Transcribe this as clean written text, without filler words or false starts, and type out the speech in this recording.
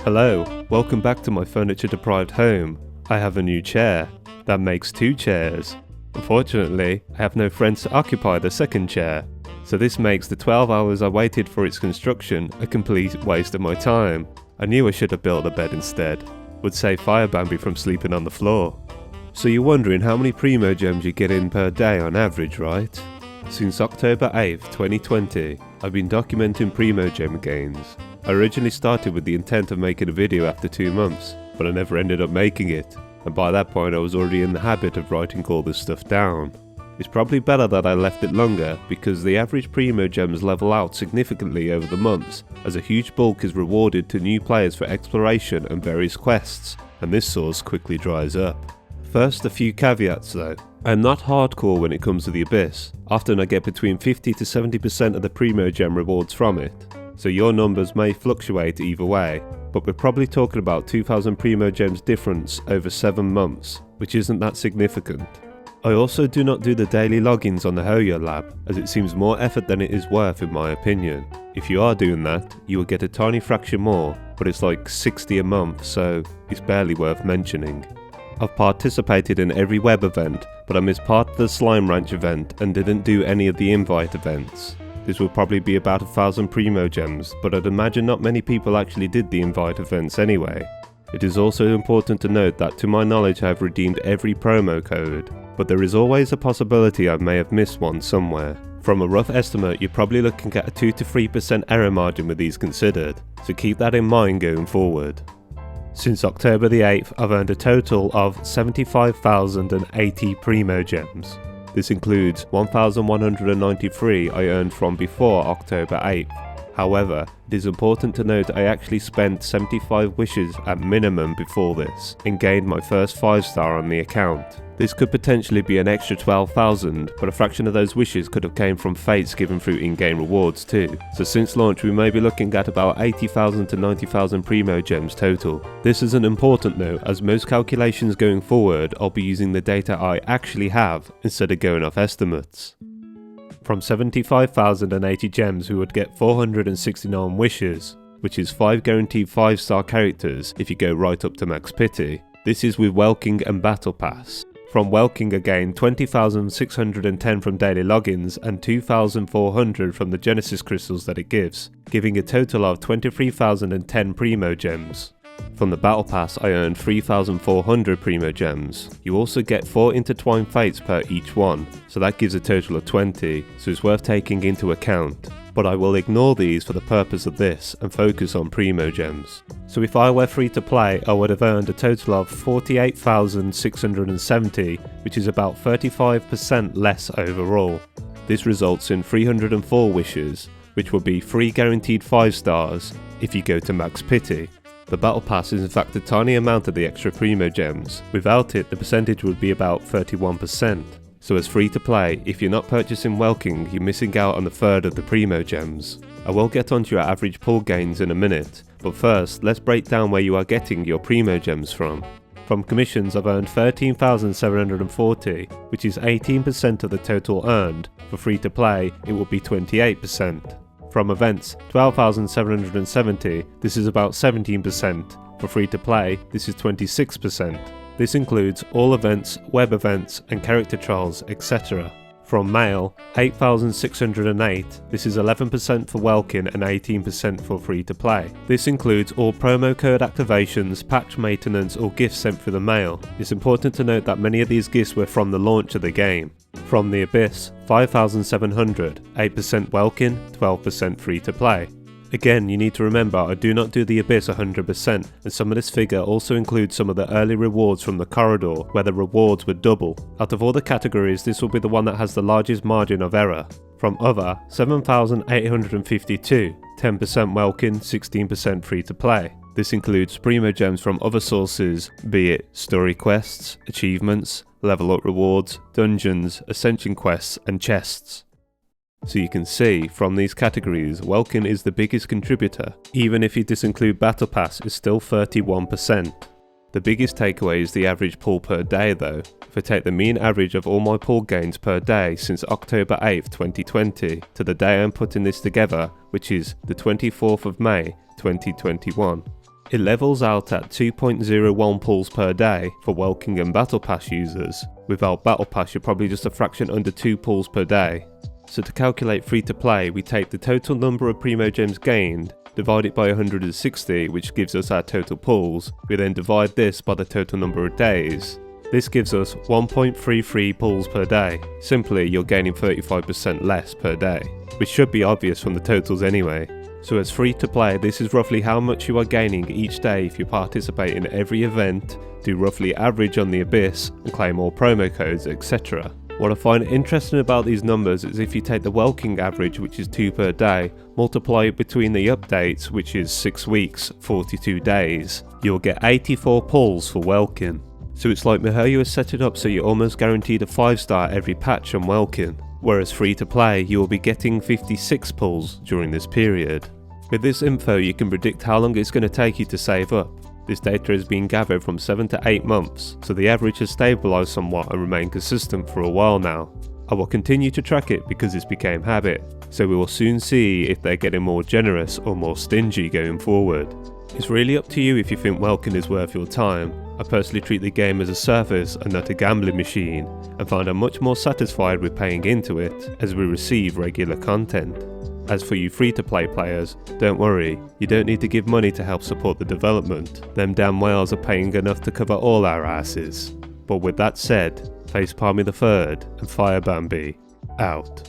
Hello, welcome back to my furniture deprived home. I have a new chair. That makes 2 chairs. Unfortunately, I have no friends to occupy the second chair. So this makes the 12 hours I waited for its construction a complete waste of my time. I knew I should have built a bed instead. Would save Fire Bambi from sleeping on the floor. So you're wondering how many Primogems you get in per day on average, right? Since October 8th, 2020, I've been documenting Primogem gains. I originally started with the intent of making a video after 2 months, but I never ended up making it, and by that point I was already in the habit of writing all this stuff down. It's probably better that I left it longer, because the average Primogems level out significantly over the months, as a huge bulk is rewarded to new players for exploration and various quests, and this source quickly dries up. First, a few caveats though. I'm not hardcore when it comes to the Abyss. Often I get between 50 to 70% of the Primogem rewards from it, so your numbers may fluctuate either way, but we're probably talking about 2000 Primogems difference over 7 months, which isn't that significant. I also do not do the daily logins on the Hoyo lab, as it seems more effort than it is worth in my opinion. If you are doing that, you will get a tiny fraction more, but it's like 60 a month, so it's barely worth mentioning. I've participated in every web event, but I missed part of the Slime Ranch event and didn't do any of the invite events. This will probably be about 1000 Primogems, but I'd imagine not many people actually did the invite events anyway. It is also important to note that to my knowledge I have redeemed every promo code, but there is always a possibility I may have missed one somewhere. From a rough estimate, you're probably looking at a 2 to 3% error margin with these considered, so keep that in mind going forward. Since October the 8th, I've earned a total of 75,080 Primogems. This includes 1,193 I earned from before October 8th. However, it is important to note I actually spent 75 wishes at minimum before this, and gained my first 5-star on the account. This could potentially be an extra 12,000, but a fraction of those wishes could have came from fates given through in-game rewards too. So since launch we may be looking at about 80,000 to 90,000 Primogems total. This is an important note, as most calculations going forward I'll be using the data I actually have instead of going off estimates. From 75,080 gems we would get 469 wishes, which is 5 guaranteed 5-star characters if you go right up to max pity. This is with Welkin and Battle Pass. From Welkin again, 20,610 from daily logins and 2,400 from the Genesis crystals that it gives, giving a total of 23,010 Primogems. From the Battle Pass I earned 3,400 Primogems. You also get 4 intertwined fates per each one, so that gives a total of 20, so it's worth taking into account. But I will ignore these for the purpose of this and focus on Primogems. So if I were free to play, I would have earned a total of 48,670, which is about 35% less overall. This results in 304 wishes, which will be 3 guaranteed 5 stars if you go to max pity. The Battle Pass is in fact a tiny amount of the extra Primogems. Without it, the percentage would be about 31%. So as free to play, if you're not purchasing Welkin, you're missing out on a third of the Primogems. I will get onto your average pull gains in a minute, but first let's break down where you are getting your Primogems from. From commissions I've earned 13,740, which is 18% of the total earned. For free to play, it will be 28%. From events, 12,770, this is about 17%. For free to play, this is 26%. This includes all events, web events and character trials, etc. From mail, 8,608, this is 11% for Welkin and 18% for free to play. This includes all promo code activations, patch maintenance or gifts sent through the mail. It's important to note that many of these gifts were from the launch of the game. From the Abyss, 5,700, 8% Welkin, 12% free to play. Again, you need to remember I do not do the Abyss 100%, and some of this figure also includes some of the early rewards from the corridor, where the rewards were double. Out of all the categories, this will be the one that has the largest margin of error. From other, 7,852, 10% Welkin, 16% free to play. This includes Primogems from other sources, be it story quests, achievements, level up rewards, dungeons, ascension quests and chests. So you can see, from these categories, Welkin is the biggest contributor. Even if you disinclude Battle Pass, it's still 31%. The biggest takeaway is the average pull per day though. If I take the mean average of all my pull gains per day since October 8th, 2020 to the day I'm putting this together, which is the 24th of May, 2021. It levels out at 2.01 pulls per day for Welkin and Battle Pass users. Without Battle Pass, you're probably just a fraction under 2 pulls per day. So to calculate free to play, we take the total number of Primogems gained, divide it by 160, which gives us our total pulls. We then divide this by the total number of days. This gives us 1.33 pulls per day. Simply, you're gaining 35% less per day, which should be obvious from the totals anyway. So as free to play, this is roughly how much you are gaining each day if you participate in every event, do roughly average on the Abyss, and claim all promo codes, etc. What I find interesting about these numbers is if you take the Welkin average, which is 2 per day, multiply it between the updates, which is 6 weeks, 42 days, you'll get 84 pulls for Welkin. So it's like Mihoyo has set it up so you're almost guaranteed a 5-star every patch on Welkin, whereas free to play you will be getting 56 pulls during this period. With this info you can predict how long it's going to take you to save up. This data has been gathered from 7 to 8 months, so the average has stabilised somewhat and remained consistent for a while now. I will continue to track it because it's became habit, so we will soon see if they're getting more generous or more stingy going forward. It's really up to you if you think Welkin is worth your time. I personally treat the game as a service and not a gambling machine, and find I'm much more satisfied with paying into it as we receive regular content. As for you free-to-play players, don't worry, you don't need to give money to help support the development. Them damn whales are paying enough to cover all our asses. But with that said, Facepalmy the Third and Fire Bambi, out.